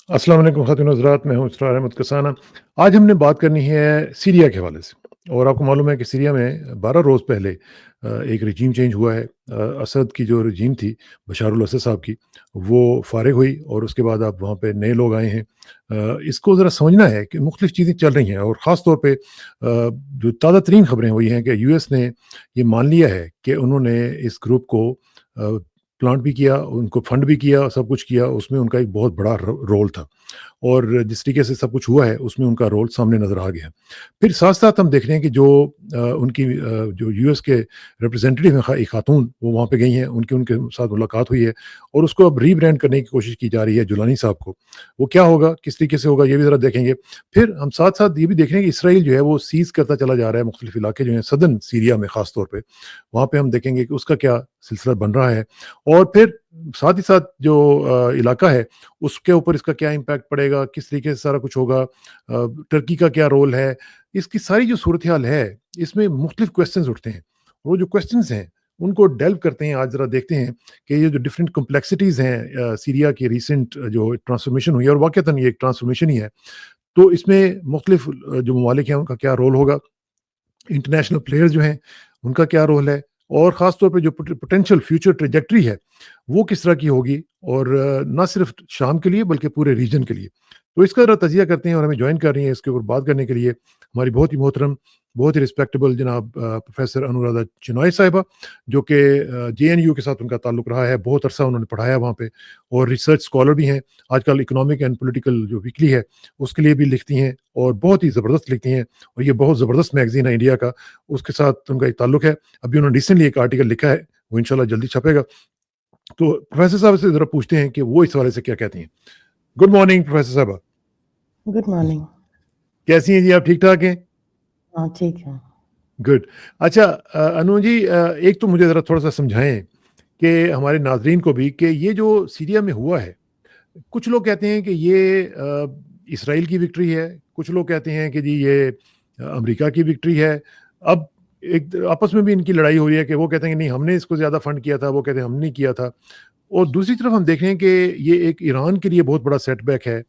अस्सलाम वालेकुम ख़ातिन हज़रात, मैं हूँ इसरार अहमद कसाना। आज हमने बात करनी है सीरिया के हवाले से। और आपको मालूम है कि सीरिया में 12 रोज़ पहले एक रजीम चेंज हुआ है। असद की जो रजीम थी, बशार अल असद साहब की, वो फ़ारिग हुई और उसके बाद अब वहाँ पे नए लोग आए हैं। इसको ज़रा समझना है कि मुख्तलिफ़ चीज़ें चल रही हैं और ख़ास तौर पे जो ताज़ा तरीन ख़बरें वो ये हैं कि यूएस ने ये मान लिया है कि उन्होंने इस ग्रुप को प्लांट भी किया, उनको फंड भी किया, सब कुछ किया, उसमें उनका एक बहुत बड़ा रोल था। और जिस तरीके से सब कुछ हुआ है, उसमें उनका रोल सामने नज़र आ गया। फिर साथ-साथ हम देख रहे हैं कि जो उनकी जो यूएस के रिप्रेजेंटेटिव हैं, एक खातून, वो वहाँ पे गई हैं, उनकी उनके साथ मुलाकात हुई है और उसको अब रीब्रांड करने की कोशिश की जा रही है, जुलानी साहब को। वो क्या होगा, किस तरीके से होगा, ये भी ज़रा देखेंगे। फिर हम साथ-साथ ये भी देख रहे हैं कि इसराइल जो है, वो सीज़ करता चला जा रहा है मुख्तलिफ इलाके जो हैं, सदर्न सीरिया में ख़ास तौर पे। वहाँ पे हम देखेंगे कि उसका क्या सिलसिला बन रहा है और फिर साथ ही साथ जो इलाका है, उसके ऊपर इसका क्या इम्पैक्ट पड़ेगा, किस तरीके से सारा कुछ होगा, टर्की का क्या रोल है, इसकी सारी जो सूरत-हाल है, इसमें मुख्तलिफ क्वेश्चंस उठते हैं। वो जो क्वेश्चंस हैं, उनको डेल्व करते हैं, आज ज़रा देखते हैं कि ये जो डिफरेंट कॉम्प्लेक्सिटीज़ हैं सीरिया की रिसेंट जो ट्रांसफॉर्मेशन हुई है और वाक़तन ये एक ट्रांसफॉर्मेशन ही है। तो इसमें मुख्तलिफ जो ममालिक हैं, उनका क्या रोल होगा, इंटरनेशनल प्लेयर्स जो हैं, उनका क्या रोल है और ख़ास तौर पे जो पोटेंशियल फ्यूचर ट्रैजेक्टरी है, वो किस तरह की होगी और ना सिर्फ शाम के लिए बल्कि पूरे रीजन के लिए। तो इसका ज़रा तज़िया करते हैं और हमें जॉइन कर रही हैं इसके ऊपर बात करने के लिए हमारी बहुत ही मोहतरम, बहुत ही रिस्पेक्टेबल जनाब प्रोफ़ेसर अनुराधा चिनॉय साहिबा, जो कि जेएनयू के साथ उनका ताल्लुक रहा है, बहुत अरसा उन्होंने पढ़ाया वहाँ पे और रिसर्च स्कॉलर भी हैं। आजकल इकोनॉमिक एंड पॉलिटिकल जो वीकली है, उसके लिए भी लिखती हैं और बहुत ही ज़बरदस्त लिखती हैं और ये बहुत ज़बरदस्त मैगज़ीन है इंडिया का, उसके साथ उनका एक ताल्लुक है। अभी उन्होंने रिसेंटली एक आर्टिकल लिखा है, वो इंशाल्लाह जल्दी छपेगा। तो प्रोफ़ेसर साहब से ज़रा पूछते हैं कि वो इस हवाले से क्या कहती हैं? गुड मॉर्निंग प्रोफ़ेसर साहबा। Good morning. कैसी हैं जी आप, ठीक-ठाक हैं? हाँ, ठीक है। गुड। अच्छा अनु जी, एक तो मुझे ज़रा थोड़ा-सा समझाएँ कि हमारे नाज़रीन को भी कि ये जो सीरिया में हुआ है, कुछ लोग कहते हैं कि ये इसराइल की विक्ट्री है, कुछ लोग कहते हैं कि जी ये अमेरिका की विक्ट्री है। अब एक आपस में भी इनकी लड़ाई हो रही है कि वो कहते हैं कि नहीं हमने इसको ज़्यादा फंड किया था, वो कहते हैं हमने नहीं किया था। और दूसरी तरफ हम देख रहे हैं कि ये एक ईरान के लिए बहुत बड़ा सेटबैक है।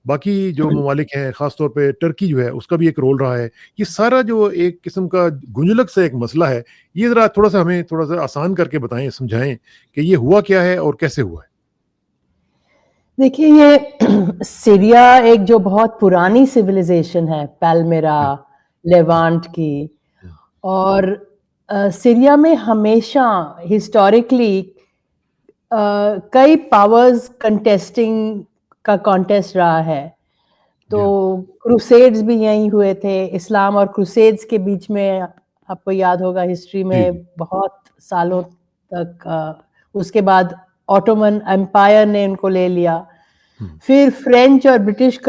बाकी जो ममालिक हैं, ख़ास तौर पे टर्की जो है, उसका भी एक रोल रहा है। ये सारा जो एक किस्म का गुंजलक सा एक मसला है, ये ज़रा थोड़ा-सा हमें थोड़ा-सा आसान करके बताएँ, समझाएँ कि ये हुआ क्या है और कैसे हुआ है? देखिए ये सीरिया एक जो बहुत पुरानी सिविलाइजेशन है, पैल्मिरा, जी, लेवांट की। जी, और सीरिया में हमेशा हिस्टोरिकली कई पावर्स कंटेस्टिंग का कॉन्टेस्ट रहा है। तो जी, क्रूसेड्स भी यहीं हुए थे। इस्लाम और क्रूसेड्स के बीच में आपको याद होगा हिस्ट्री जी, में जी। बहुत सालों तक उसके बाद ऑटोमन एम्पायर ने इनको ले लिया। हुँ, फिर फ्रेंच और ब्रिटिश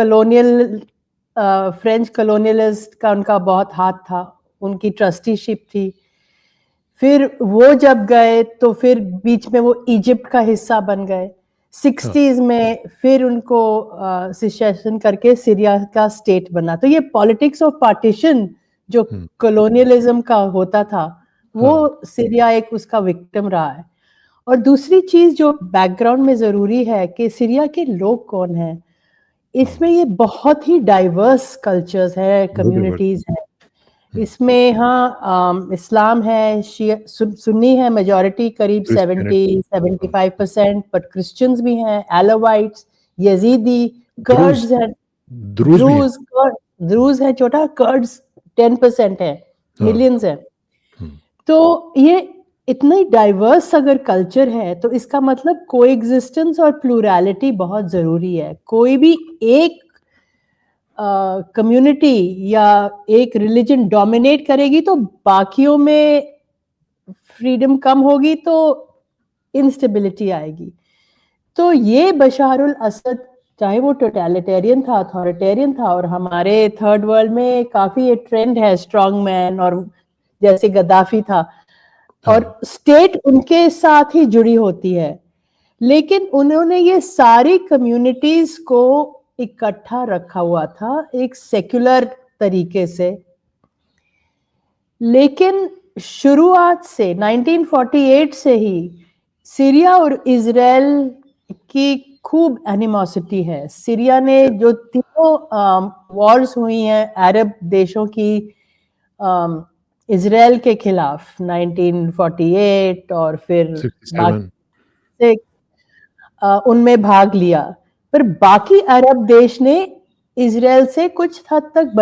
फ्रेंच कॉलोनियलिस्ट का उनका बहुत हाथ था, उनकी ट्रस्टीशिप थी। फिर वो जब गए तो फिर बीच में वो इजिप्ट का हिस्सा बन गए। हाँ, 60s में फिर उनको सिसेशन करके सीरिया का स्टेट बना। तो ये पॉलिटिक्स ऑफ पार्टीशन जो हुँ, कॉलोनियलिज्म का होता था, हाँ, वो सीरिया एक उसका विक्टिम रहा है। और दूसरी चीज़ जो बैकग्राउंड में ज़रूरी है कि सीरिया के लोग कौन हैं? हाँ, इसमें ये बहुत ही डाइवर्स कल्चर्स हैं, बहुत डिवर्स कम्युनिटीज़ हैं। हुँ, इसमें हाँ इस्लाम है, सुन्नी है मेजॉरिटी करीब क्रिश्चियनिटी हाँ, 70-75% बट क्रिश्चियंस भी हैं, एलावाइट्स, यजीदी, द्रुज़ कर्ड्स हैं, द्रुज़ भी हैं। द्रूज है छोटा, कर्ड्स 10% है, हाँ, मिलियंस है। हुँ, तो ये इतनी डाइवर्स अगर कल्चर है तो इसका मतलब कोएग्जिस्टेंस और प्लूरैलिटी बहुत ज़रूरी है। कोई भी एक कम्युनिटी या एक रिलीजन डोमिनेट करेगी तो बाकियों में फ्रीडम कम होगी तो इंस्टेबिलिटी आएगी। तो ये बशार अल असद चाहे वो टोटलिटेरियन था, अथॉरिटेरियन था, और हमारे थर्ड वर्ल्ड में काफ़ी ये ट्रेंड है स्ट्रॉन्ग मैन और जैसे गद्दाफी था, और हाँ, स्टेट उनके साथ ही जुड़ी होती है। लेकिन उन्होंने ये सारी कम्युनिटीज को इकट्ठा रखा हुआ था एक सेक्युलर तरीके से। लेकिन शुरुआत से 1948 से ही सीरिया और इजराइल की खूब एनिमोसिटी है। सीरिया ने जो तीनों वॉर्स हुई हैं अरब देशों की इजराइल के खिलाफ 1948 और फिर 67 से उनमें भाग लिया, पर बाकी अरब देश ने इजराइल से कुछ हद तक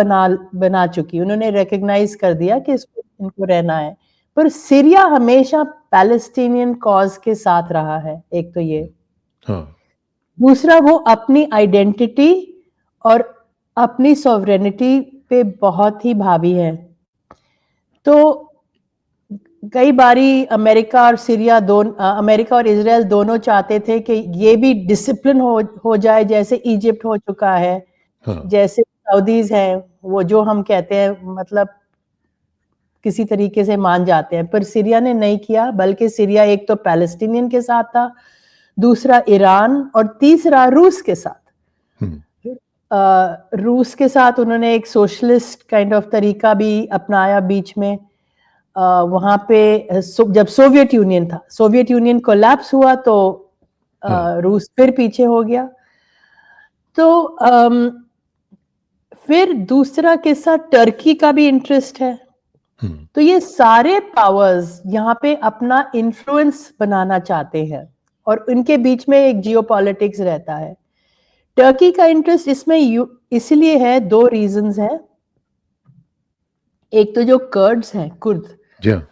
बना चुकी, उन्होंने रिकॉग्नाइज कर दिया कि इसको इनको रहना है, पर सीरिया हमेशा पैलेस्टीनियन कॉज के साथ रहा है। एक तो ये, हाँ दूसरा वो अपनी आइडेंटिटी और अपनी सॉवरेनिटी पे बहुत ही भावी है। तो कई बारी अमेरिका और अमेरिका और इजराइल दोनों चाहते थे कि ये भी डिसिप्लिन हो जाए, जैसे इजिप्ट हो चुका है, हाँ जैसे सऊदीज हैं, वो जो हम कहते हैं मतलब किसी तरीके से मान जाते हैं, पर सीरिया ने नहीं किया, बल्कि सीरिया एक तो पैलेस्टीनियन के साथ था, दूसरा ईरान और तीसरा रूस के साथ। रूस के साथ उन्होंने एक सोशलिस्ट काइंड ऑफ तरीका भी अपनाया बीच में। वहां पे जब सोवियत यूनियन कोलैप्स हुआ तो रूस फिर पीछे हो गया। तो फिर दूसरा किस्सा टर्की का भी इंटरेस्ट है। तो ये सारे पावर्स यहाँ पे अपना इन्फ्लुएंस बनाना चाहते हैं और उनके बीच में एक जियोपॉलिटिक्स रहता है। टर्की का इंटरेस्ट इसमें इसलिए है, दो रीजंस हैं। एक तो जो कर्ड्स हैं, कुर्द, जी हाँ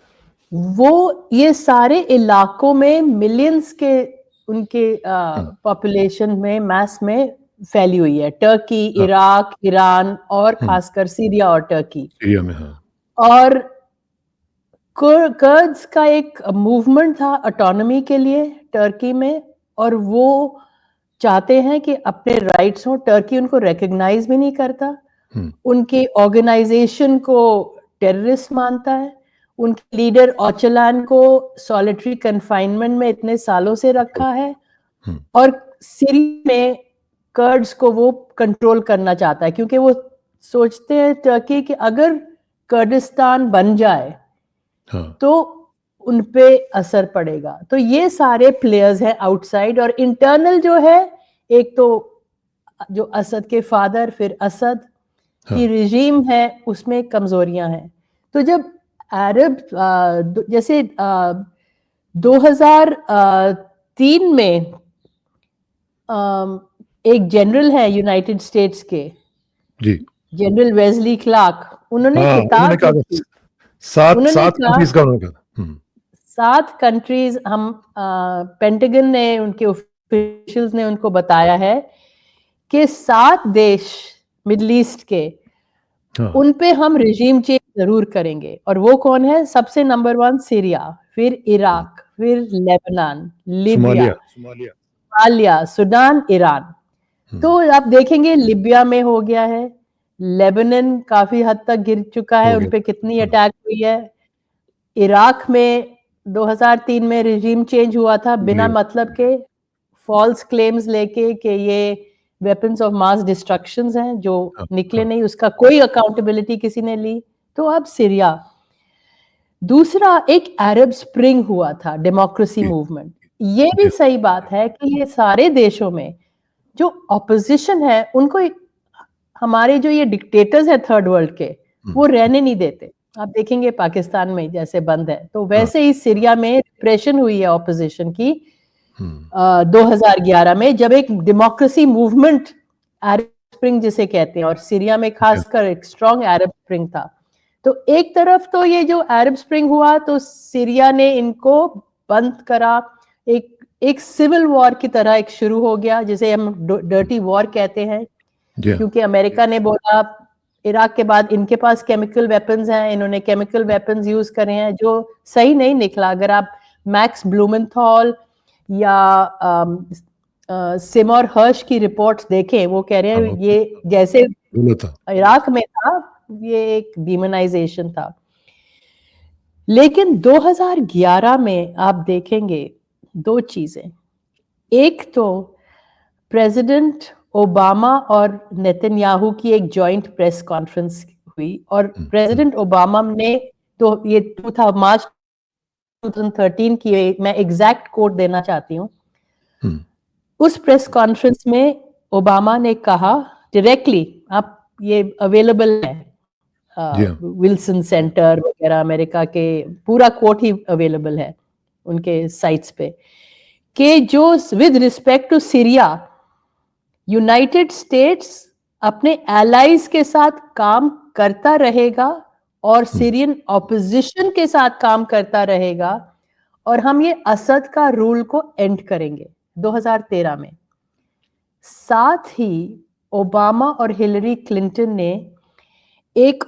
वो ये सारे इलाकों में मिलियंस के उनके पॉपुलेशन में मास में फैली हुई है। टर्की, इराक, ईरान और खासकर सीरिया और टर्की। सीरिया में हाँ और कर्ड्स का एक मूवमेंट था ऑटोनॉमी के लिए टर्की में, और वो चाहते हैं कि अपने राइट्स हो। टर्की उनको रिकॉग्नाइज भी नहीं करता, उनके ऑर्गेनाइजेशन को टेररिस्ट मानता है, उनके लीडर ओचलान को सॉलिटरी कन्फाइनमेंट में इतने सालों से रखा है, और सीरिया में कर्ड्स को वो कंट्रोल करना चाहता है, क्योंकि वो सोचते हैं टर्की कि अगर कर्डिस्तान बन जाए तो उनपे असर पड़ेगा। तो ये सारे प्लेयर्स हैं आउटसाइड, और इंटरनल जो है, एक तो जो असद के फादर, फिर असद की रिजीम है, उसमें कमजोरियां हैं। तो जब अरब जैसे 2003 में एक जनरल है यूनाइटेड स्टेट्स के, जी जनरल वेस्ली क्लार्क, उन्होंने किताब लिखी। सात उन्होंने कंट्रीज का उन्होंने कहा 7 कंट्रीज, हम पेंटागन ने, उनके ऑफिशियल्स ने उनको बताया है कि 7 देश मिडिल ईस्ट के, उन पे हम रिजीम चेंज जरूर करेंगे। और वो कौन है? सबसे नंबर 1 सीरिया, फिर इराक, फिर Lebanon, Libya, Somalia, Sudan, Iran. तो आप देखेंगे लिबिया में हो गया है, लेबनान काफी हद तक गिर चुका है, उन पे कितनी अटैक हुई है। इराक में 2003 में रिजीम चेंज हुआ था बिना मतलब के, फॉल्स क्लेम्स लेके कि ये वेपन्स ऑफ मास डिस्ट्रक्शंस हैं, जो निकले नहीं, उसका कोई अकाउंटेबिलिटी किसी ने ली। तो अब सीरिया, दूसरा एक अरब स्प्रिंग हुआ था, डेमोक्रेसी मूवमेंट। ये भी सही बात है कि ये सारे देशों में जो ऑपोजिशन है, उनको हमारे जो ये डिक्टेटर्स हैं थर्ड वर्ल्ड के, वो रहने नहीं देते। आप देखेंगे पाकिस्तान में जैसे बंद है, तो वैसे ही सीरिया में रिप्रेशन हुई है ऑपोजिशन की 2011 में, जब एक डेमोक्रेसी मूवमेंट, अरब स्प्रिंग जिसे कहते हैं, और सीरिया में खासकर एक स्ट्रॉन्ग अरब स्प्रिंग था। तो एक तरफ तो ये जो अरब स्प्रिंग हुआ, तो सीरिया ने इनको बंद करा, एक सिविल वॉर की तरह एक शुरू हो गया, जिसे हम डर्टी वॉर कहते हैं, क्योंकि अमेरिका ने बोला इराक के बाद इनके पास केमिकल वेपन्स हैं, इन्होंने केमिकल वेपन्स यूज करे हैं, जो सही नहीं निकला। अगर आप मैक्स ब्लूमेंथॉल या सिमोर हर्श की रिपोर्ट्स देखें, वो कह रहे हैं ये जैसे इराक में था, ये एक डिमोनाइजेशन था। लेकिन 2011 में आप देखेंगे 2 चीजें। एक तो प्रेसिडेंट ओबामा और नेतन्याहू की एक जॉइंट प्रेस कॉन्फ्रेंस हुई, और प्रेसिडेंट ओबामा ने, तो ये मार्च 2013 की, मैं एग्जैक्ट कोट देना चाहती हूँ, उस प्रेस कॉन्फ्रेंस में ओबामा ने कहा डायरेक्टली, आप ये अवेलेबल है जी हाँ, विल्सन सेंटर वगैरह अमेरिका के, पूरा कोट ही अवेलेबल है उनके साइट्स पे, कि जो with respect to Syria United States अपने एलाइज के साथ काम करता रहेगा और सीरियन ऑपोजिशन के साथ काम करता रहेगा, और हम ये असद का रूल को एंड करेंगे 2013 में। साथ ही ओबामा और हिलरी क्लिंटन ने एक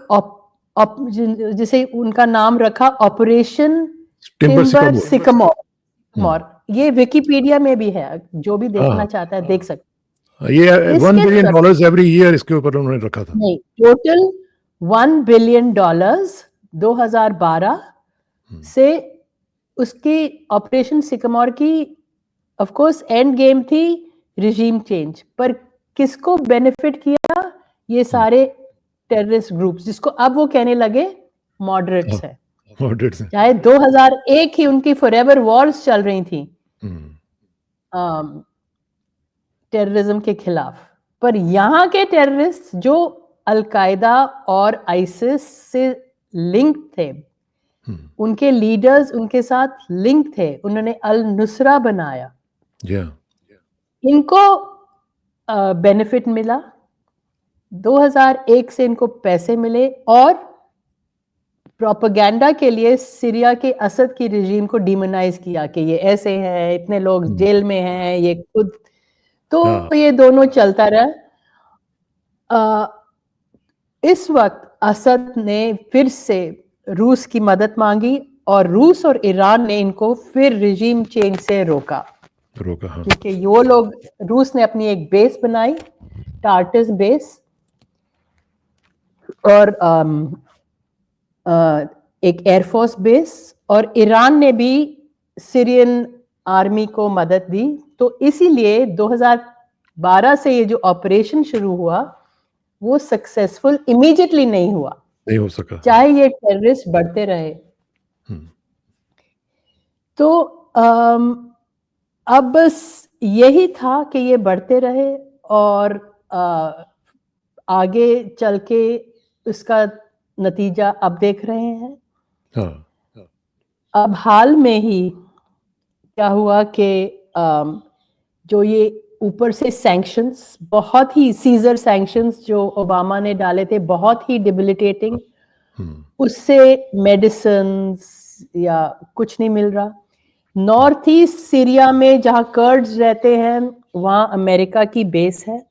जिसे उनका नाम रखा ऑपरेशन टिम्बर टिम्बर सिकामोर। सिकमोर, ये विकिपीडिया में भी है, जो भी देखना हाँ, चाहता है देख सकता ये है। 1 इसके बिलियन तरफ डॉलर्स एवरी ईयर इसके ऊपर उन्होंने रखा था। नहीं, टोटल $1 बिलियन 2012 से उसकी ऑपरेशन सिकमोर की ऑफ कोर्स एंड गेम थी रिजीम चेंज, पर किसको बेनिफिट किया? ये सारे टेररिस्ट ग्रुप्स, जिसको अब वो कहने लगे मॉडरेट्स है। मॉडरेट्स हैं। चाहे 2001 ही उनकी फॉरएवर वॉर्स चल रही थी टेररिज्म के खिलाफ, पर यहाँ के टेररिस्ट जो अलकायदा और आईसिस से लिंक थे, उनके लीडर्स उनके साथ लिंक थे, उन्होंने अल नुसरा बनाया, जी हाँ, इनको बेनिफिट मिला। 2001 से इनको पैसे मिले और प्रोपेगेंडा के लिए सीरिया के असद की रिजीम को डिमोनाइज किया कि ये ऐसे हैं, इतने लोग जेल में हैं, ये खुद, तो हाँ, ये दोनों चलता रहा। इस वक्त असद ने फिर से रूस की मदद मांगी और रूस और ईरान ने इनको फिर रिजीम चेंज से रोका, हाँ, क्योंकि वो लोग, रूस ने अपनी एक बेस बनाई, टार्टस बेस, और एक एयरफोर्स बेस, और ईरान ने भी सीरियन आर्मी को मदद दी। तो इसीलिए 2012 से ये जो ऑपरेशन शुरू हुआ वो सक्सेसफुल इमीडिएटली नहीं हुआ, नहीं हो सका। चाहे ये टेररिस्ट बढ़ते रहे। तो अब बस यही था कि ये बढ़ते रहे और आगे चल के उसका नतीजा अब देख रहे हैं। हाँ, अब हाल में ही क्या हुआ कि जो ये ऊपर से सैंक्शंस, बहुत ही सीजर सैंक्शंस जो ओबामा ने डाले थे, बहुत ही डिबिलिटेटिंग, उससे मेडिसिन्स या कुछ नहीं मिल रहा। नॉर्थ ईस्ट सीरिया में जहां कर्ड्स रहते हैं वहां अमेरिका की बेस है,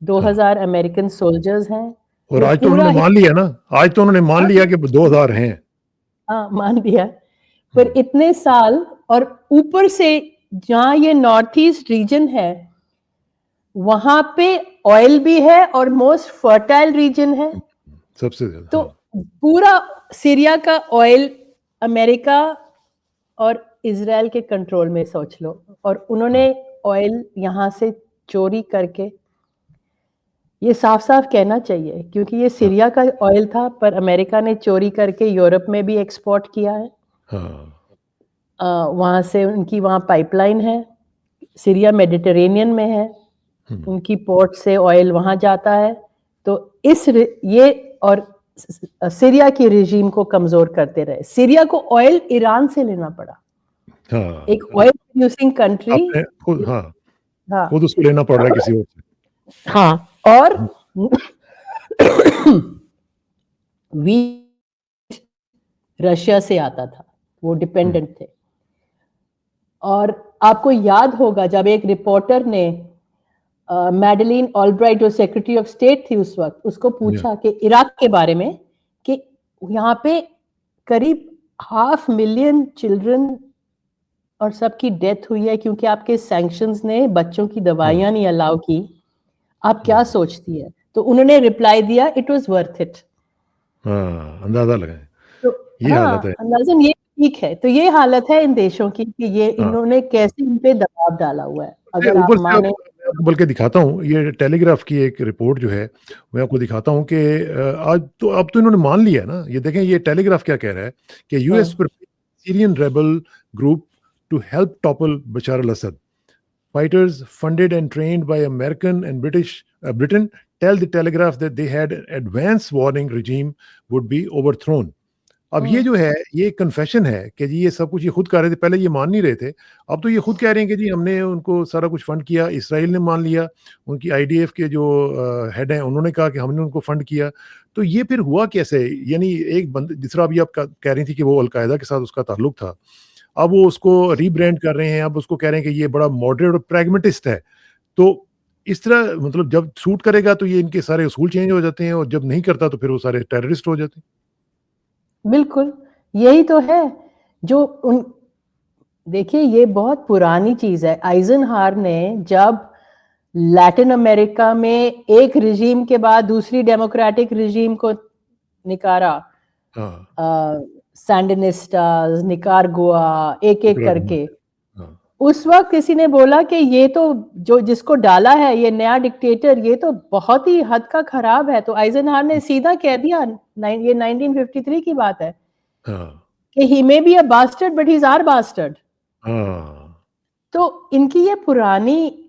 2000 अमेरिकन सोल्जर्स हैं, और आज तो उन्होंने मान लिया ना, आज तो उन्होंने मान लिया कि 2000 हैं। हाँ, मान लिया, पर इतने साल, और ऊपर से जहां ये नॉर्थ ईस्ट रीजन है वहां पे ऑयल भी है और मोस्ट फर्टाइल रीजन है, सबसे ज्यादा। तो पूरा सीरिया का ऑयल अमेरिका और इजराइल के कंट्रोल में, सोच लो। और उन्होंने ऑयल यहां से चोरी करके, ये साफ साफ कहना चाहिए, क्योंकि ये सीरिया का ऑयल था पर अमेरिका ने चोरी करके यूरोप में भी एक्सपोर्ट किया है। वहां से उनकी वहां पाइपलाइन है, सीरिया मेडिटेरेनियन में है, उनकी पोर्ट से ऑयल वहां जाता है। तो ये और सीरिया की रिजीम को कमजोर करते रहे। सीरिया को ऑयल ईरान से लेना पड़ा, एक ऑयल प्रोड्यूसिंग कंट्री, खुद उसको लेना पड़ रहा है किसी और से। हाँ, और रशिया से आता था, वो डिपेंडेंट थे। और आपको याद होगा जब एक रिपोर्टर ने मैडलिन ऑलब्राइट जो सेक्रेटरी ऑफ स्टेट थी उस वक्त, उसको पूछा कि इराक के बारे में, कि यहाँ पे करीब 500,000 चिल्ड्रन और सबकी डेथ हुई है क्योंकि आपके सैंक्शंस ने बच्चों की दवाइयां नहीं अलाउ की, आप क्या सोचती है? तो उन्होंने रिप्लाई दिया, इट वाज वर्थ इट। अंदाजा लगाएं। तो ये हालत है, अंदाजन ये ठीक है। तो ये हालत है इन देशों की कि ये इन्होंने कैसे इन पे दबाव डाला हुआ है। अगर आप माने, आपको बल्कि दिखाता हूँ, ये टेलीग्राफ की एक रिपोर्ट जो है मैं आपको दिखाता हूँ कि आज तो अब तो इन्होंने मान लिया ना। ये देखें, ये टेलीग्राफ क्या कह रहा है कि US Syrian rebel group to help topple Bashar al Assad. fighters funded and trained by American and Britain tell the Telegraph that they had advance warning regime would be overthrown. अब ये जो है ये कन्फेशन है कि जी ये सब कुछ ये खुद कर रहे थे, पहले ये मान नहीं रहे थे, अब तो ये खुद कह रहे हैं कि जी हमने उनको सारा कुछ फंड किया, इसराइल ने मान लिया, उनकी आईडीएफ के जो हेड हैं उन्होंने कहा कि हमने उनको फंड किया। तो ये फिर हुआ कैसे? यानी एक बंद जिस तरह अभी आप कह रही थी कि वो अलकायदा के साथ उसका ताल्लुक था, अब वो उसको रीब्रांड कर रहे हैं, अब उसको कह रहे हैं कि ये बड़ा मॉडरेट और प्रैग्मेटिस्ट है। तो इस तरह मतलब जब सूट करेगा तो ये इनके सारे उसूल चेंज हो जाते हैं और जब नहीं करता तो फिर वो सारे टेररिस्ट हो जाते हैं। बिल्कुल, यही तो है जो उन देखिए ये बहुत पुरानी चीज़ है। आइज़नहावर ने जब लैटिन अमेरिका में एक रिजीम के बाद दूसरी डेमोक्रेटिक रिजीम को निकारा, हाँ, सैंडिनिस्टास, निकारागुआ, एक-एक करके, हाँ, उस वक़्त किसी ने बोला कि ये तो जो जिसको डाला है ये नया डिक्टेटर ये तो बहुत ही हद का खराब है। तो आइज़नहावर ने सीधा कह दिया, ये 1953 की बात है, हाँ, कि he may be a bastard but he is our bastard. हाँ, तो इनकी ये पुरानी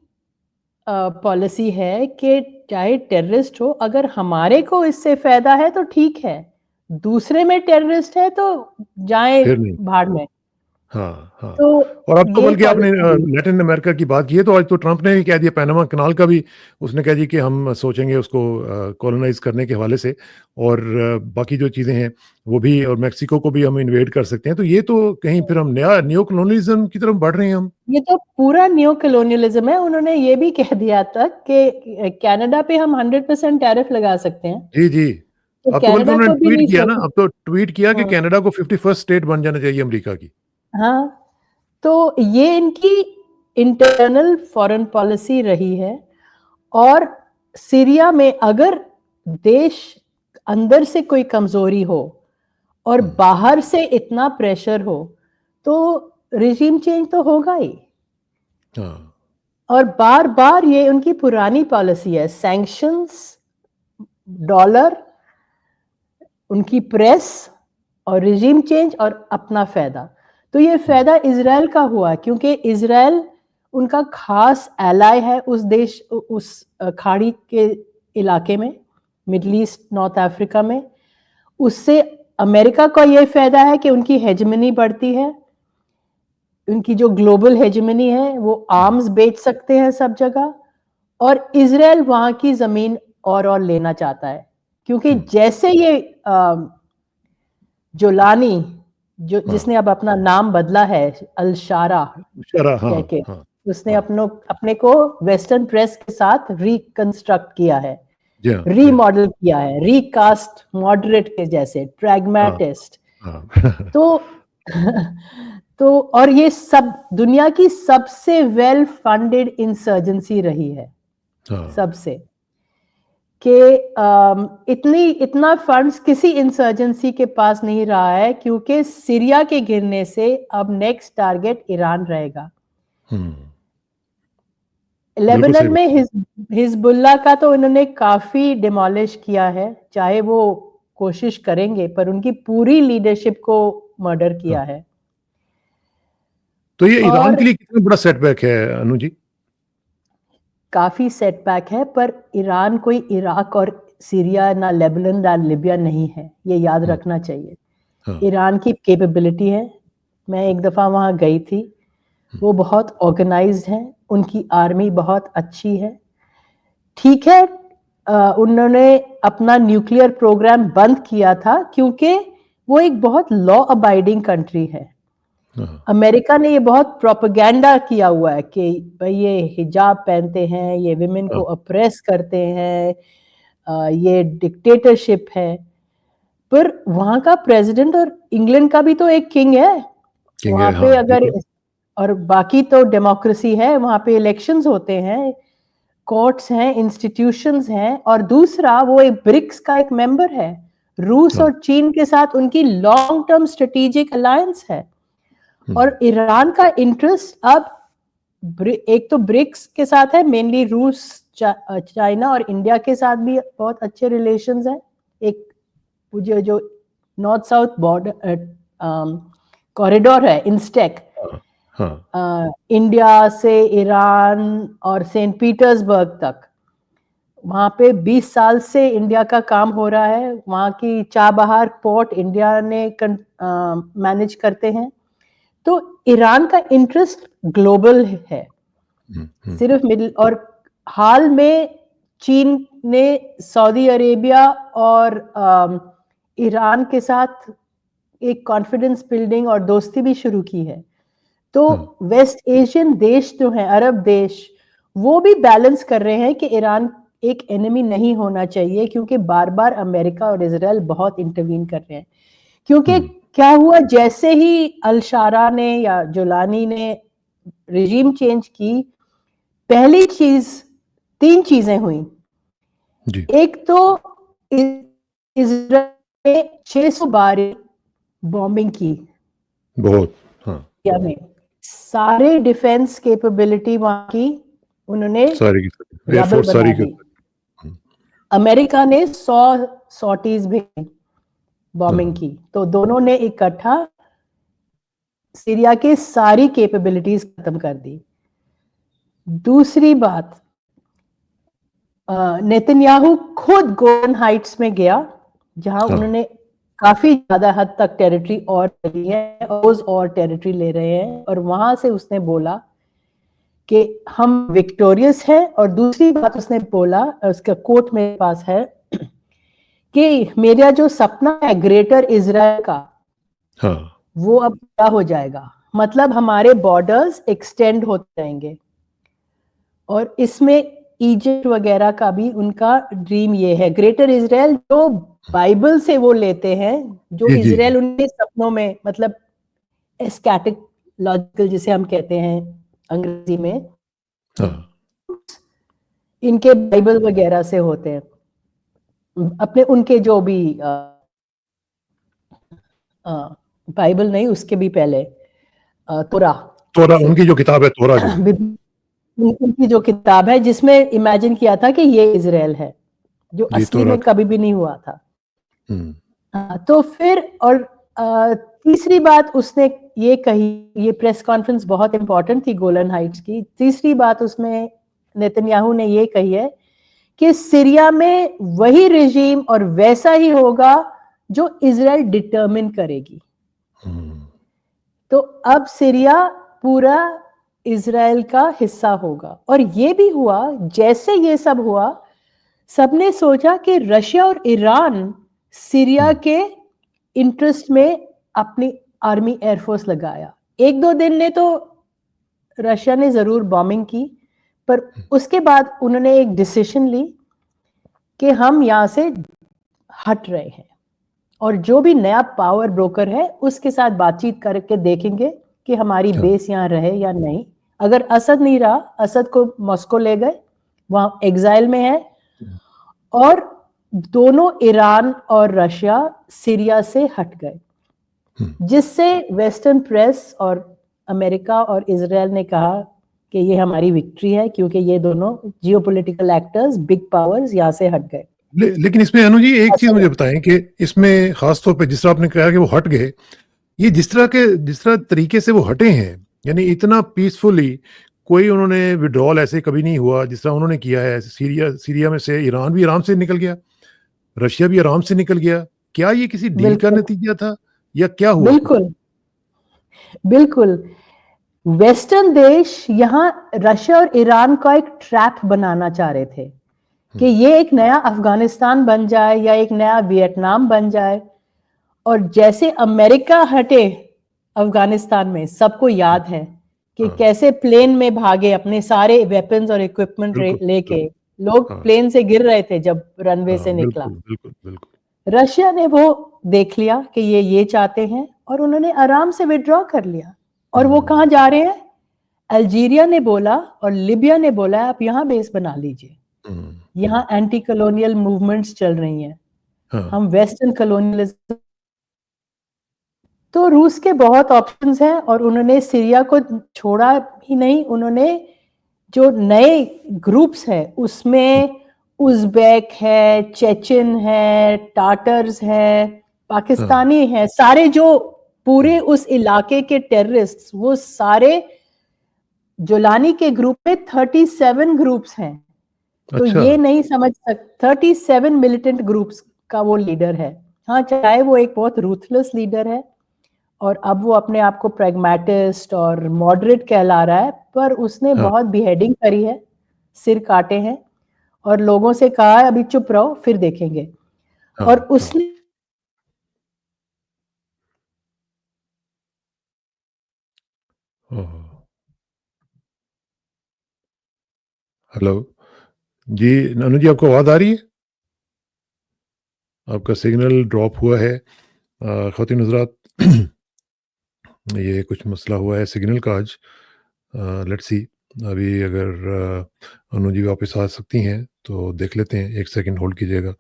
पॉलिसी है कि चाहे टेररिस्ट हो, अगर हमारे को इससे फ़ायदा है तो ठीक है, दूसरे में टेररिस्ट है तो जाए फिर नहीं। भाड़ में। हाँ, हाँ। तो और अब तो ये बल्कि आपने पॉलिसी लैटिन अमेरिका की बात की है, तो आज तो ट्रंप ने भी कह दिया, पैनामा कनाल का भी उसने कह दिया कि हम सोचेंगे उसको कॉलोनाइज़ करने के हवाले से, और बाकी जो चीज़ें हैं वो भी, और मेक्सिको को भी हम इन्वेड कर सकते हैं। तो ये तो कहीं फिर हम नया नियो कॉलोनिज़्म की तरफ बढ़ रहे हैं हम। ये तो पूरा नियो कॉलोनियलिज्म है। उन्होंने ये भी कह दिया था कि कनाडा पे हम 100% टैरिफ लगा सकते हैं। जी, जी। तो अब तो बल्कि कनाडा उन्होंने को भी ट्वीट नहीं किया ना, सोचा। अब तो ट्वीट किया कि हाँ, कनाडा को 51st स्टेट बन जाना चाहिए अमेरिका की। हाँ। तो ये इनकी इंटरनल फॉरेन पॉलिसी रही है। और सीरिया में अगर देश अंदर से कोई कमजोरी हो और हुँ, बाहर से इतना प्रेशर हो तो रिजीम चेंज तो होगा ही। हाँ, और बार बार ये उनकी पुरानी पॉलिसी है, सैंक्शंस, डॉलर, उनकी प्रेस और रिजीम चेंज और अपना फायदा। तो ये हुँ, फायदा इजराइल का हुआ क्योंकि इजराइल उनका खास एलाय है उस देश उस खाड़ी के इलाके में, मिडल ईस्ट, नॉर्थ अफ्रीका में। उससे अमेरिका का ये फायदा है कि उनकी हेजमनी बढ़ती है, उनकी जो ग्लोबल हेजमनी है वो हुँ, आर्म्स बेच सकते हैं सब जगह। और इजराइल वहां की जमीन और लेना चाहता है क्योंकि हुँ। जैसे ये जोलानी जो हाँ, जिसने अब अपना नाम बदला है अल-शारा शरा कह हाँ, के, हाँ, उसने हाँ। अपने को वेस्टर्न प्रेस के साथ रिकंस्ट्रक्ट किया है, जी हाँ, जी हाँ। रीमॉडल किया है, रिकास्ट मॉडरेट के जैसे, हाँ, प्रैग्मैटिस्ट। हाँ। तो तो और ये सब दुनिया की सबसे वेल फंडेड इंसर्जेंसी रही है, हाँ, सबसे। कि इतना फंड्स किसी इंसर्जेंसी के पास नहीं रहा है क्योंकि सीरिया के गिरने से अब नेक्स्ट टारगेट ईरान रहेगा। हुँ। बिल्कुल सही लेबनान में बात। हिजबुल्लाह का तो इन्होंने काफी डिमोलिश किया है, चाहे वो कोशिश करेंगे पर उनकी पूरी लीडरशिप को मर्डर हाँ, किया है। तो ये ईरान और के लिए कितना बड़ा सेटबैक है अनु जी? काफी सेटबैक है, पर ईरान कोई इराक और सीरिया ना लेबनान ना लिबिया नहीं है, ये याद हाँ, रखना चाहिए। हाँ, ईरान की कैपेबिलिटी है। मैं एक दफ़ा वहाँ गई थी। हुँ, वो बहुत ऑर्गेनाइज़्ड हैं, उनकी आर्मी बहुत अच्छी है। ठीक है, उन्होंने अपना न्यूक्लियर प्रोग्राम बंद किया था क्योंकि वो एक बहुत लॉ अबाइडिंग कंट्री है। हाँ, अमेरिका ने ये बहुत प्रोपेगेंडा किया हुआ है कि भई ये हिजाब पहनते हैं, ये विमेन हाँ, को ऑप्रेस करते हैं, ये डिक्टेटरशिप है। पर वहाँ का प्रेसिडेंट और इंग्लैंड का भी तो एक किंग है। किंग वहाँ है, पे हाँ, अगर बिल्कुल। और बाकी तो डेमोक्रेसी है, वहाँ पे इलेक्शंस होते हैं, कोर्ट्स हैं, इंस्टीट्यूशंस हैं। और दूसरा वो एक ब्रिक्स का एक मेंबर है। रूस हाँ, और चीन के साथ उनकी लॉन्ग टर्म स्ट्रेटेजिक अलायंस है। हुँ, और ईरान का इंटरेस्ट अब एक तो ब्रिक्स के साथ है, मेनली रूस, चाइना और इंडिया के साथ भी बहुत अच्छे रिलेशंस हैं। एक जो नॉर्थ साउथ बॉर्डर कॉरिडोर है, इंस्टेक, हाँ, हाँ, इंडिया से ईरान और सेंट पीटर्सबर्ग तक, वहां पे 20 साल से इंडिया का काम हो रहा है। वहां की चाबहार पोर्ट इंडिया ने मैनेज करते हैं। तो ईरान का इंटरेस्ट ग्लोबल है, सिर्फ मिडिल। और हाल में चीन ने सऊदी अरेबिया और ईरान के साथ एक कॉन्फिडेंस बिल्डिंग और दोस्ती भी शुरू की है। तो वेस्ट एशियन देश जो हैं, अरब देश, वो भी बैलेंस कर रहे हैं कि ईरान एक एनिमी नहीं होना चाहिए, क्योंकि बार बार अमेरिका और इजराइल बहुत इंटरवीन कर रहे हैं। क्योंकि क्या हुआ, जैसे ही अल-शारा ने या जुलानी ने रिजीम चेंज की, पहली चीज, 3 चीजें हुई। जी, एक तो इजराइल ने 612 बॉम्बिंग की बहुत, हाँ, इंडिया में, सारे डिफेंस कैपेबिलिटी वहां की उन्होंने सारी की सारी, रबल एयरफोर्स बना सारी की दी। हुँ, अमेरिका ने 100 सॉटीज भेजी बॉम्बिंग हाँ, की, तो दोनों ने इकट्ठा सीरिया की सारी कैपेबिलिटीज खत्म कर दी। दूसरी बात, नेतन्याहू खुद गोलन हाइट्स में गया, जहां हाँ, उन्होंने काफी ज्यादा हद तक टेरिटरी और ली है, और टेरिटरी ले रहे हैं, और वहां से उसने बोला कि हम विक्टोरियस हैं। और दूसरी बात उसने बोला, उसका कोट मेरे पास है, कि मेरा जो सपना है ग्रेटर इजराइल का, हाँ, वो अब पूरा हो जाएगा। मतलब हमारे बॉर्डर्स एक्सटेंड होते जाएंगे, और इसमें इजिप्ट वगैरह का भी उनका ड्रीम ये है। ग्रेटर इजराइल जो बाइबल से वो लेते हैं, जो जी, जी, जी, इजराइल उनके सपनों में, मतलब एस्कैटोलॉजिकल जिसे हम कहते हैं अंग्रेजी में, हाँ, इनके बाइबल वगैरह से होते हैं, अपने उनके जो भी बाइबल नहीं, उसके भी पहले तोरा तोरा, से उनकी जो किताब है तोरा जो है, उनकी जो किताब है, जिसमें इमेजिन किया था कि ये इजराइल है, जो जी, असली तोरा में था। कभी भी नहीं हुआ था। हुँ, तो फिर, और तीसरी बात उसने ये कही, ये प्रेस कॉन्फ्रेंस बहुत इंपॉर्टेंट थी गोलन हाइट्स की। तीसरी बात उसमें नेतन्याहू ने ये कही है कि सीरिया में वही रिजीम और वैसा ही होगा जो इजराइल डिटरमिन करेगी। तो अब सीरिया पूरा इजराइल का हिस्सा होगा। और ये भी हुआ, जैसे ये सब हुआ, सबने सोचा कि रशिया और ईरान सीरिया के इंटरेस्ट में अपनी आर्मी एयरफोर्स लगाया। 1-2 दिन ने तो रशिया ने जरूर बॉम्बिंग की, पर उसके बाद उन्होंने एक डिसीजन ली कि हम यहां से हट रहे हैं, और जो भी नया पावर ब्रोकर है उसके साथ बातचीत करके देखेंगे कि हमारी हाँ, बेस यहाँ रहे या नहीं। अगर असद नहीं रहा, असद को मॉस्को ले गए, वहां एग्जाइल में है। और दोनों ईरान और रशिया सीरिया से हट गए, जिससे वेस्टर्न प्रेस और अमेरिका और इजराइल ने कहा कि ये हमारी विक्ट्री है, क्योंकि ये दोनों जियोपॉलिटिकल एक्टर्स, बिग पावर्स यहाँ से हट गए। लेकिन इसमें अनु जी एक चीज़ असद, मुझे बताएँ कि इसमें ख़ास तौर पे जिस तरह आपने कहा कि वो हट गए, ये जिस तरह तरीके से वो हटे हैं, यानी इतना पीसफुली कोई उन्होंने विथड्रॉल ऐसे कभी नहीं हुआ जिस तरह उन्होंने किया है। सीरिया में से ईरान भी आराम से निकल गया, रशिया भी आराम से निकल गया। क्या ये किसी डील का बिल्कुल नतीजा था या क्या हुआ कुछ? बिल्कुल बिल्कुल। वेस्टर्न देश यहाँ रशिया और ईरान का एक ट्रैप बनाना चाह रहे थे कि ये एक नया अफगानिस्तान बन जाए या एक नया वियतनाम बन जाए। और जैसे अमेरिका हटे अफगानिस्तान में, सबको याद है कि हाँ, कैसे प्लेन में भागे अपने सारे वेपन्स और इक्विपमेंट बिल्कुल, लेके। बिल्कुल। लोग हाँ, प्लेन से गिर रहे थे जब रनवे हाँ, से निकला। बिल्कुल, बिल्कुल, बिल्कुल। रशिया ने वो देख लिया कि ये चाहते हैं, और उन्होंने आराम से विड्रॉ कर लिया। और वो कहाँ जा रहे हैं? अल्जीरिया ने बोला और लिबिया ने बोला आप यहाँ बेस बना लीजिए, यहाँ एंटी कॉलोनियल मूवमेंट्स चल रही हैं, हाँ, हम वेस्टर्न कॉलोनियलिज्म। तो रूस के बहुत ऑप्शंस हैं, और उन्होंने सीरिया को छोड़ा ही नहीं, उन्होंने जो नए ग्रुप्स हैं उसमें उज़्बेक है, चेचन है, टाटर्स है, हाँ, पाकिस्तानी है, सारे जो पूरे उस इलाके के टेररिस्ट्स वो सारे जोलानी के ग्रुप में 37 ग्रुप्स हैं। तो अच्छा। ये नहीं समझ 37 मिलिटेंट ग्रुप्स का वो लीडर है। हाँ, चाहे वो एक बहुत रूथलेस लीडर है और अब वो अपने आप को प्रैग्मेटिस्ट और मॉडरेट कहला रहा है, पर उसने हाँ, बहुत बिहेडिंग करी है, सिर काटे हैं और लोगों से कहा है अभी चुप रहो फिर देखेंगे। हाँ, और हाँ। उसने ओहो! हेलो। जी, नानू जी आपको आवाज़ आ रही है? आपका सिग्नल ड्रॉप हुआ है। ख़वातीन हज़रात ये कुछ मसला हुआ है सिग्नल का आज। लेट्स सी अभी अगर अनु जी वापस आ सकती हैं तो देख लेते हैं। 1 सेकंड होल्ड कीजिएगा।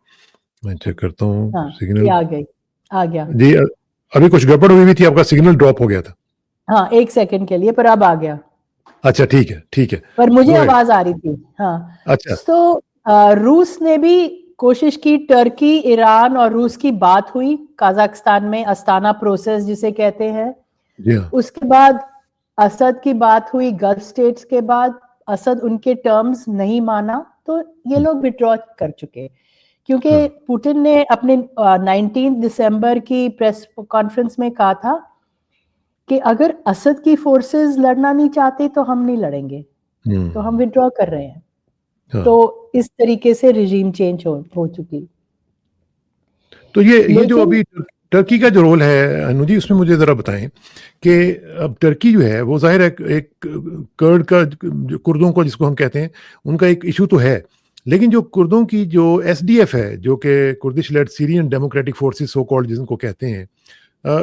मैं चेक करता हूँ हाँ, ये सिग्नल। आ गई, आ गया। जी अभी कुछ गड़बड़ हुई थी, आपका सिग्नल ड्रॉप हो गया था। हाँ, 1 सेकंड के लिए, पर अब आ गया। अच्छा ठीक है, ठीक है। पर मुझे गो अहेड। आवाज आ रही थी। हाँ, अच्छा। तो रूस ने भी कोशिश की, टर्की, ईरान और रूस की बात हुई कजाकिस्तान में, अस्ताना प्रोसेस जिसे कहते हैं। जी हाँ। उसके बाद असद की बात हुई, गल्फ स्टेट्स के बाद असद उनके टर्म्स नहीं माना, तो ये हुँ, लोग विड्रॉ कर चुके, क्योंकि हाँ, पुतिन ने अपने 19 दिसंबर की प्रेस कॉन्फ्रेंस में कहा था कि अगर असद की फोर्सेस लड़ना नहीं चाहते तो हम नहीं लड़ेंगे, हुँ, तो हम विड्रॉ कर रहे हैं। हाँ। तो इस तरीके से रिजीम चेंज हो चुकी। तो ये जो लेकिन अभी टर्की का जो रोल है अनु जी, उसमें मुझे ज़रा बताएँ कि अब टर्की जो है वो ज़ाहिर है एक कर्ड का जो कुर्दों को जिसको हम कहते हैं, उनका एक इश्यू तो है। लेकिन जो कुर्दों की जो एसडीएफ है, जो कि Kurdish led Syrian Democratic Forces so called जिनको कहते हैं,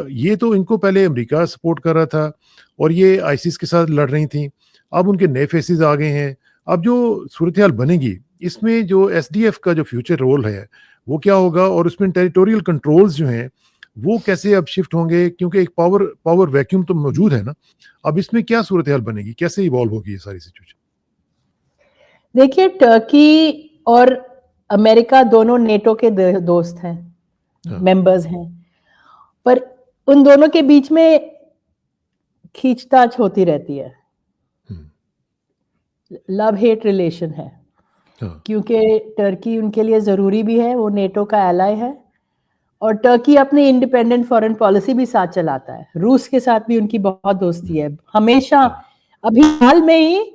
ये तो इनको पहले अमेरिका सपोर्ट कर रहा था और ये आईसिस के साथ लड़ रही थी। अब उनके नए फेसेस आ गए हैं। अब जो सूरत-हाल बनेगी, इसमें जो एसडीएफ का जो फ्यूचर रोल है, वो क्या होगा और उसमें टेरिटोरियल कंट्रोल्स जो हैं, वो कैसे अब शिफ्ट होंगे? क्योंकि एक पावर पावर वैक्यूम तो मौजूद है ना। अब इसमें क्या सूरत-हाल बनेगी? कैसे इवॉल्व होगी ये सारी सिचुएशन? देखिए, टर्की और अमेरिका दोनों नेटो के दोस्त हैं, हाँ। मेंबर्स हैं, पर उन दोनों के बीच में खींचतान होती रहती है। हुँ, लव हेट रिलेशन है, हाँ, क्योंकि टर्की उनके लिए ज़रूरी भी है, वो नेटो का एलाय है और टर्की अपनी इंडिपेंडेंट फॉरेन पॉलिसी भी साथ चलाता है। रूस के साथ भी उनकी बहुत दोस्ती है। हमेशा, हाँ, अभी हाल में ही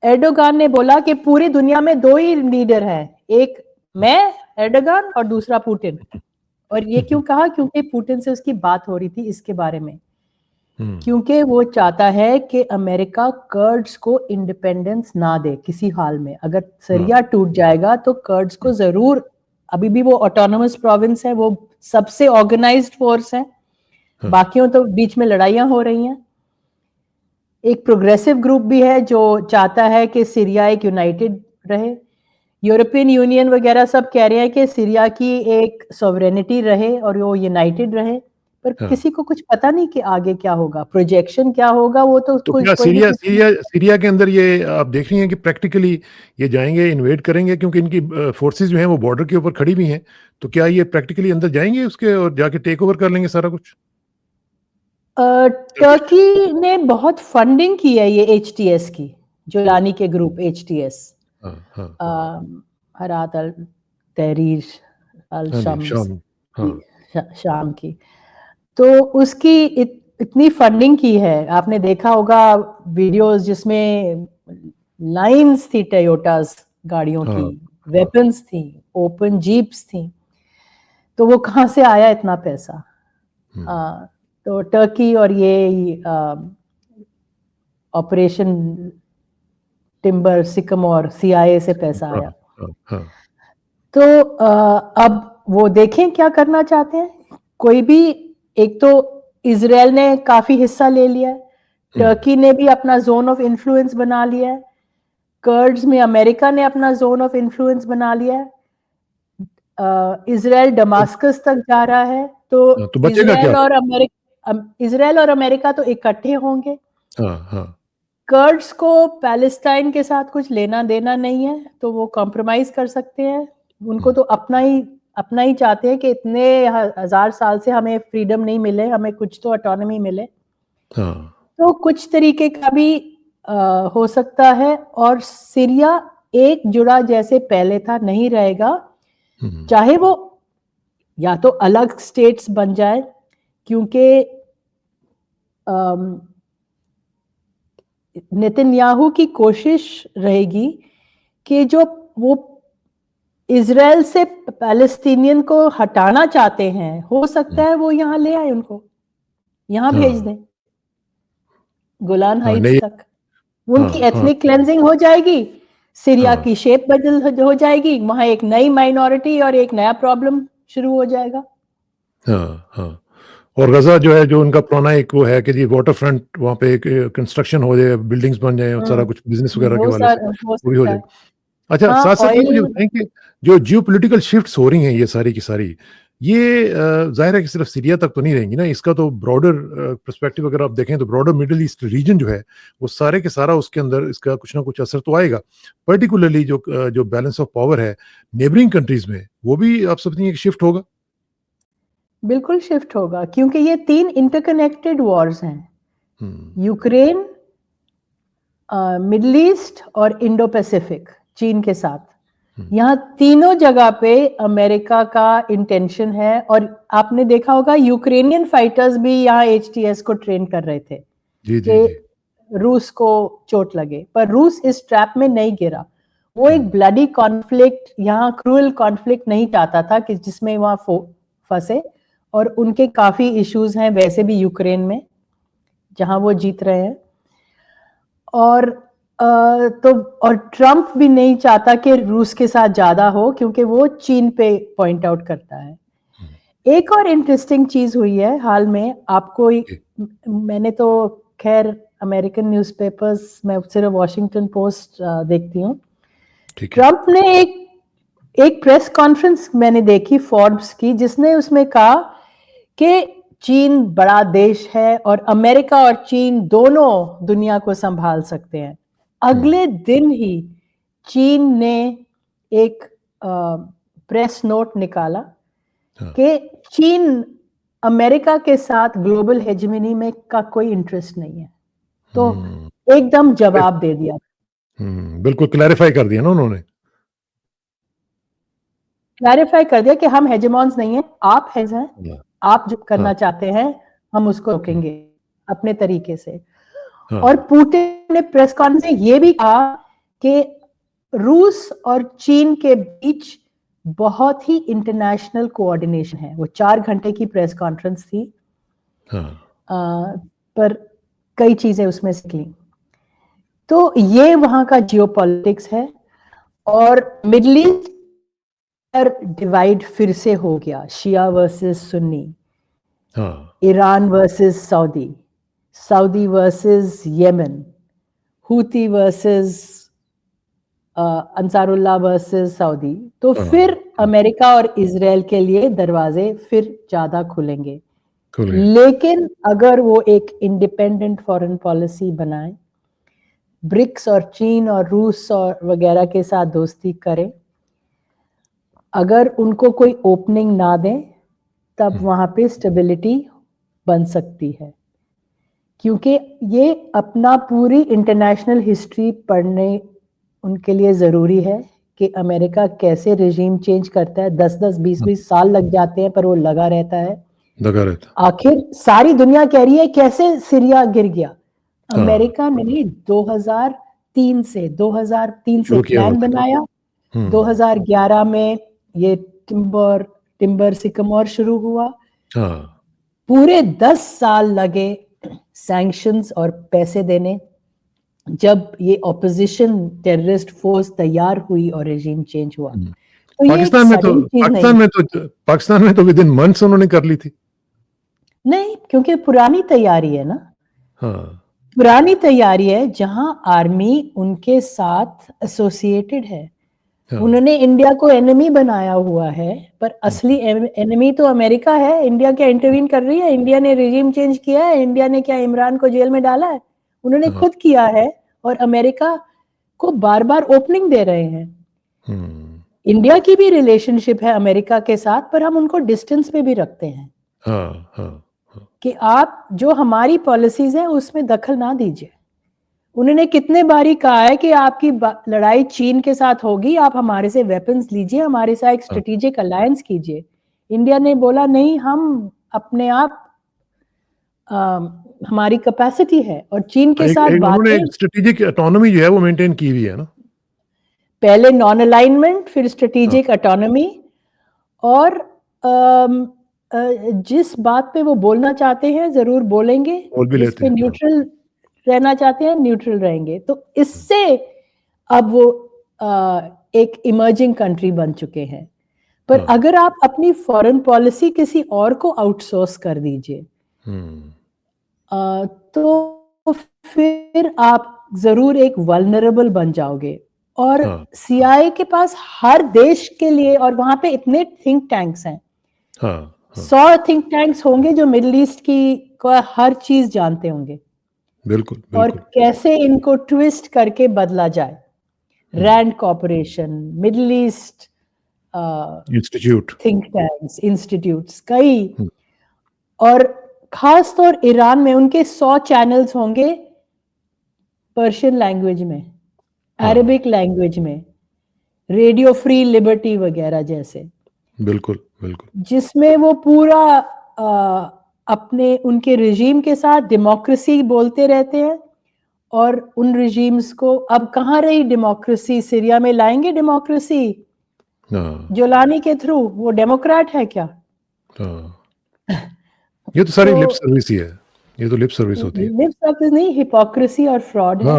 एर्डोगान ने बोला कि पूरी दुनिया में 2 ही लीडर हैं, एक मैं एर्डोगान और दूसरा पुतिन। और ये क्यों कहा? क्योंकि पुतिन से उसकी बात हो रही थी इसके बारे में। हुँ, क्योंकि वो चाहता है कि अमेरिका कर्ड्स को इंडिपेंडेंस ना दे किसी हाल में। अगर हाँ, सरिया टूट जाएगा तो कर्ड्स को ज़रूर, अभी भी वो ऑटोनोमस प्रोविंस है, वो सबसे ऑर्गेनाइज्ड फोर्स है, हाँ, बाकियों तो बीच में लड़ाइयाँ हो रही हैं। एक प्रोग्रेसिव ग्रुप भी है जो चाहता है कि सीरिया एक यूनाइटेड रहे। यूरोपियन यूनियन वगैरह सब कह रहे हैं कि सीरिया की एक सॉवरेनिटी रहे और वो यूनाइटेड रहे, पर हाँ। किसी को कुछ पता नहीं कि आगे क्या होगा, प्रोजेक्शन क्या होगा, वो तो तो कोई क्या कोई नहीं सीरिया किसी। सीरिया सीरिया के अंदर ये आप देख रही हैं कि प्रैक्टिकली ये जाएँगे, इन्वेड करेंगे क्योंकि इनकी फोर्सेस जो हैं वो बॉर्डर के ऊपर खड़ी भी हैं। तो क्या ये प्रैक्टिकली अंदर जाएँगे उसके और जाके टेक ओवर कर लेंगे सारा कुछ? टर्की के? टर्की ने बहुत फंडिंग की है ये एचटीएस की, जोलानी के ग्रुप एचटीएस, हाँ, हाँ। हरात अल तहरीर अल हाँ जी, शम्स शाम। की, हाँ, शाम की। तो उसकी इतनी फंडिंग की है, आपने देखा होगा वीडियोस जिसमें लाइंस थी टोयोटास गाड़ियों हाँ, की, हाँ। वेपन्स थी, ओपन जीप्स थी। तो वो कहाँ से आया इतना पैसा? हुँ। आ, तो टर्की और ये ऑपरेशन टिम्बर सिकमोर सीआईए से पैसा हाँ, आया। हाँ, हाँ। तो अब वो देखें क्या करना चाहते हैं। कोई भी, एक तो इजराइल ने काफी हिस्सा ले लिया है, हुँ। टर्की ने भी अपना जोन ऑफ इन्फ्लुएंस बना लिया है, कर्ड्स में अमेरिका ने अपना जोन ऑफ इन्फ्लुएंस बना लिया है, इजराइल तो दमास्कस तक जा रहा है। तो हाँ, तो बचेगा क्या? इजराइल और अमेरिका तो इकट्ठे होंगे। हाँ, हाँ। कर्ड्स को पैलेस्टाइन के साथ कुछ लेना देना नहीं है, तो वो कॉम्प्रोमाइज कर सकते हैं। उनको हुँ, तो अपना ही अपना ही चाहते हैं कि इतने हजार साल से हमें फ्रीडम नहीं मिले, हमें कुछ तो ऑटोनॉमी मिले। हाँ, तो कुछ तरीके का भी हो सकता है, और सीरिया एक जुड़ा जैसे पहले था नहीं रहेगा, हम्म, चाहे वो या तो अलग स्टेट्स बन जाए, क्योंकि नेतन्याहू की कोशिश रहेगी कि जो वो इजराइल से पैलेस्टीनियन को हटाना चाहते हैं, हो सकता हम्म, है वो यहाँ ले आए, उनको यहाँ भेज हाँ, दें गोलान हाँ, हाइट्स नहीं, तक। उनकी हाँ, हाँ, एथनिक क्लेंजिंग हो जाएगी, सीरिया हाँ, की शेप बदल हो जाएगी, वहां एक नई माइनॉरिटी और एक नया प्रॉब्लम शुरू हो जाएगा। हाँ, हाँ। और गजा जो है, जो उनका पुराना एक वो है कि जी वाटर फ्रंट वहाँ पे एक कंस्ट्रक्शन हो जाए, बिल्डिंग्स बन जाए और सारा कुछ बिजनेस वगैरह के वाले से हो वो भी हो सकता जाए। है। अच्छा, हाँ, साथ-साथ ये ऑयल। मुझे बताएँ कि जो जियोपॉलिटिकल शिफ्ट्स हो रही हैं ये सारी की सारी, ये ज़ाहिर है कि सिर्फ़ सीरिया तक तो नहीं रहेंगी ना, इसका तो ब्रॉडर पर्सपेक्टिव अगर आप देखें तो ब्रॉडर मिडल ईस्ट रीजन जो है, वो सारे के सारा उसके अंदर इसका कुछ ना कुछ असर तो आएगा। पर्टिकुलरली जो बैलेंस ऑफ पावर है नेबरिंग कंट्रीज़ में, वो भी आप समझती हैं कि शिफ्ट होगा? बिल्कुल शिफ्ट होगा, क्योंकि ये 3 इंटरकनेक्टेड वॉर्स हैं। हुँ, यूक्रेन, मिडल ईस्ट और इंडो पैसिफिक, चीन के साथ। हुँ। यहाँ तीनों जगह पे अमेरिका का इंटेंशन है, और आपने देखा होगा यूक्रेनियन फाइटर्स भी यहाँ एचटीएस को ट्रेन कर रहे थे जी, जी, कि जी। रूस को चोट लगे, पर रूस इस ट्रैप में नहीं गिरा। वो हुँ, एक ब्लडी कॉन्फ्लिक्ट, यहाँ क्रूअल कॉन्फ्लिक्ट नहीं चाहता था कि जिसमें वहां फंसे, और उनके काफी इश्यूज हैं वैसे भी यूक्रेन में, जहां वो जीत रहे हैं। और तो और ट्रम्प भी नहीं चाहता कि रूस के साथ ज्यादा हो, क्योंकि वो चीन पे पॉइंट आउट करता है। हुँ, एक और इंटरेस्टिंग चीज हुई है हाल में, जी, मैंने तो खैर अमेरिकन न्यूज़पेपर्स, मैं सिर्फ वॉशिंगटन पोस्ट देखती हूँ। ठीक है। ट्रम्प ने एक एक प्रेस कॉन्फ्रेंस मैंने देखी फोर्ब्स की, जिसने उसमें कहा कि चीन बड़ा देश है और अमेरिका और चीन दोनों दुनिया को संभाल सकते हैं। हुँ, अगले दिन ही चीन ने एक प्रेस नोट निकाला हाँ। कि चीन अमेरिका के साथ ग्लोबल हेजेमनी में का कोई इंटरेस्ट नहीं है। तो हुँ, एकदम जवाब दे दिया, बिल्कुल क्लैरिफ़ाई कर दिया ना उन्होंने। क्लैरिफाई कर दिया कि हम हेजेमॉन्स नहीं हैं, आप हेज हैं, हाँ, आप जो हाँ, करना चाहते हैं हम उसको हुँ, रोकेंगे अपने तरीके से। हाँ, और पुतिन ने प्रेस कॉन्फ्रेंस में ये भी कहा कि रूस और चीन के बीच बहुत ही इंटरनेशनल कोऑर्डिनेशन है। वो 4 घंटे की प्रेस कॉन्फ्रेंस थी, हाँ, पर कई चीजें उसमें सीखी। तो ये वहां का जियोपॉलिटिक्स है। और मिडल ईस्ट पर डिवाइड फिर से हो गया, शिया वर्सेस सुन्नी, हाँ, Iran versus Saudi, Saudi versus Yemen, Houthi versus Ansarullah versus Saudi. तो हाँ, फिर हाँ, अमेरिका और इजराइल के लिए दरवाजे फिर ज्यादा खुलेंगे। खुल गए। लेकिन अगर वो एक इंडिपेंडेंट फॉरेन पॉलिसी बनाए, ब्रिक्स और चीन और रूस और वगैरह के साथ दोस्ती करें, अगर उनको कोई ओपनिंग ना दें, तब हुँ, वहां पे स्टेबिलिटी बन सकती है। क्योंकि ये अपना पूरी इंटरनेशनल हिस्ट्री पढ़ने उनके लिए ज़रूरी है कि अमेरिका कैसे रिजीम चेंज करता है। 10-10, हाँ, 20-20 साल लग जाते हैं, पर वो लगा रहता है। लगा रहता। आखिर सारी दुनिया कह रही है कैसे सीरिया गिर गया। हाँ, अमेरिका ने 2003 से शुरू किया हुआ प्लान था। बनाया। हुँ, 2011 में ये टिम्बर टिम्बर सिकमोर शुरू हुआ। हाँ, पूरे 10 साल लगे सैंक्शंस और पैसे देने, जब ये ऑपोजिशन टेररिस्ट फोर्स तैयार हुई और रेजिम चेंज हुआ। हुँ। तो ये एक पाकिस्तान में तो सडन चीज नहीं पाकिस्तान में तो पाकिस्तान में तो विदिन मंथ्स उन्होंने कर ली थी। नहीं, क्योंकि पुरानी तैयारी है ना, हाँ, पुरानी तैयारी है जहां आर्मी उनके साथ एसोसिएटेड है। हाँ, उन्होंने इंडिया को एनिमी बनाया हुआ है, पर हुँ, असली एनिमी तो अमेरिका है। इंडिया क्या इंटरवीन कर रही है? इंडिया ने रेजिम चेंज किया है? इंडिया ने क्या इमरान को जेल में डाला है? उन्होंने हाँ, खुद किया है, और अमेरिका को बार बार ओपनिंग दे रहे हैं। हुँ। इंडिया की भी रिलेशनशिप है अमेरिका के साथ, पर हम उनको डिस्टेंस पे भी रखते हैं हाँ हाँ कि आप जो हमारी पॉलिसीज है उसमें दखल ना दीजिए। उन्होंने कितने बारी कहा है कि आपकी लड़ाई चीन के साथ होगी, आप हमारे से वेपन्स लीजिए, हमारे साथ एक स्ट्रेटेजिक अलायंस कीजिए। इंडिया ने बोला नहीं, हम अपने आप हमारी कैपेसिटी है। और चीन के साथ उन्होंने बातें, स्ट्रेटेजिक ऑटोनॉमी जो है वो मेंटेन की हुई है ना, पहले नॉन अलाइनमेंट, फिर स्ट्रेटेजिक ऑटोनॉमी, और जिस बात पे वो बोलना चाहते हैं जरूर बोलेंगे, बोल भी जिस लेते पे हैं। न्यूट्रल रहना चाहते हैं न्यूट्रल रहेंगे। तो इससे अब वो एक इमर्जिंग कंट्री बन चुके हैं। पर हाँ। अगर आप अपनी फॉरेन पॉलिसी किसी और को आउटसोर्स कर दीजिए तो फिर आप जरूर एक वल्नरेबल बन जाओगे। और हाँ सीआईए के पास हर देश के लिए, और वहां पे इतने थिंक टैंक्स हैं, हाँ 100 थिंक टैंक्स होंगे जो मिडिल ईस्ट की का हर चीज जानते होंगे बिल्कुल और बिल्कुल। कैसे इनको ट्विस्ट करके बदला जाए। Rand Corporation, Middle East Institute. Think tanks, institutes कई, और खास तौर ईरान में उनके 100 चैनल्स होंगे पर्शियन लैंग्वेज में, अरेबिक लैंग्वेज में, रेडियो फ्री लिबर्टी वगैरह जैसे, बिल्कुल बिल्कुल। जिसमें वो पूरा अपने उनके रिजीम के साथ डेमोक्रेसी बोलते रहते हैं। और उन रिजीम्स को अब कहाँ रही डेमोक्रेसी, सीरिया में लाएंगे डेमोक्रेसी जोलानी के थ्रू, वो डेमोक्रेट है क्या? ये तो सारी लिप सर्विस ही है, ये तो लिप सर्विस होती है। लिप सर्विस नहीं, हिपोक्रेसी और फ्रॉड है।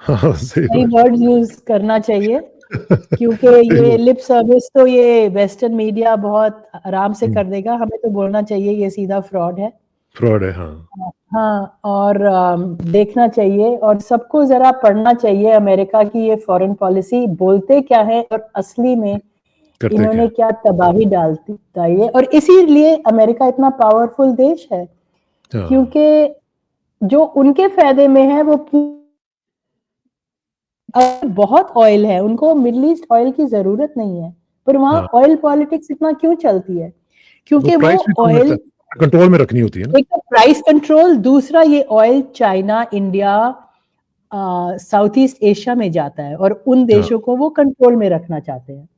हाँ सही सही बात। वर्ड यूज करना चाहिए, क्योंकि ये लिप सर्विस तो ये वेस्टर्न मीडिया बहुत आराम से कर देगा, हमें तो बोलना चाहिए ये सीधा फ्रॉड है। फ्रॉड है हाँ। हाँ, और देखना चाहिए और सबको जरा पढ़ना चाहिए अमेरिका की ये फॉरेन पॉलिसी बोलते क्या है और असली में इन्होंने क्या तबाही डाली है। और इसीलिए अमेरिका इतना पावरफुल देश है, क्योंकि जो उनके फायदे में है वो बहुत ऑयल है, उनको मिडिल ईस्ट ऑयल की जरूरत नहीं है, पर वहां ऑयल पॉलिटिक्स इतना क्यों चलती है? क्योंकि वो ऑयल कंट्रोल में रखनी होती है ना। एक तो प्राइस कंट्रोल, दूसरा ये oil China, India, south east Asia में जाता है और उन देशों को वो कंट्रोल में रखना चाहते हैं।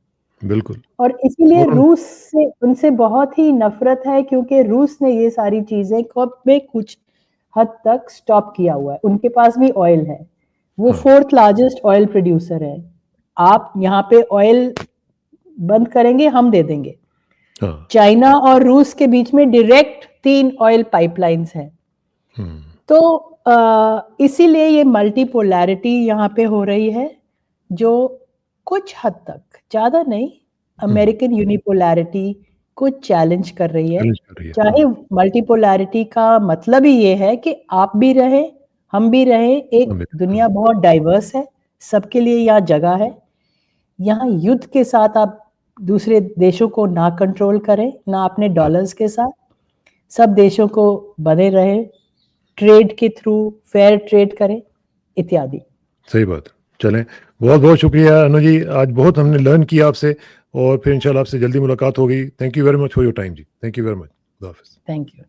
बिल्कुल। और इसीलिए रूस से उनसे बहुत ही नफरत है, क्योंकि रूस ने ये सारी चीजें कब में कुछ हद तक स्टॉप किया हुआ है। उनके पास भी ऑयल है, वो 4th लार्जेस्ट ऑयल प्रोड्यूसर है। आप यहाँ पे ऑयल बंद करेंगे हम दे देंगे। चाइना और रूस के बीच में डायरेक्ट 3 ऑयल पाइपलाइंस हैं। तो इसीलिए ये मल्टीपोलैरिटी यहाँ पे हो रही है, जो कुछ हद तक, ज्यादा नहीं, अमेरिकन यूनिपोलैरिटी को चैलेंज कर रही है। चाहे मल्टीपोलैरिटी का मतलब ही ये है कि आप भी रहे हम भी रहे, एक दुनिया बहुत डाइवर्स है, सबके लिए यहाँ जगह है। यहाँ युद्ध के साथ आप दूसरे देशों को ना कंट्रोल करें, ना अपने डॉलर्स के साथ, सब देशों को बने रहे, ट्रेड के थ्रू फेयर ट्रेड करें इत्यादि। सही बात। चलें, बहुत बहुत शुक्रिया अनु जी, आज बहुत हमने लर्न किया आपसे और फिर इंशाल्लाह आपसे जल्दी मुलाकात होगी। Thank you very much for your time जी। Thank you very much. खुदा हाफिज़। Thank you.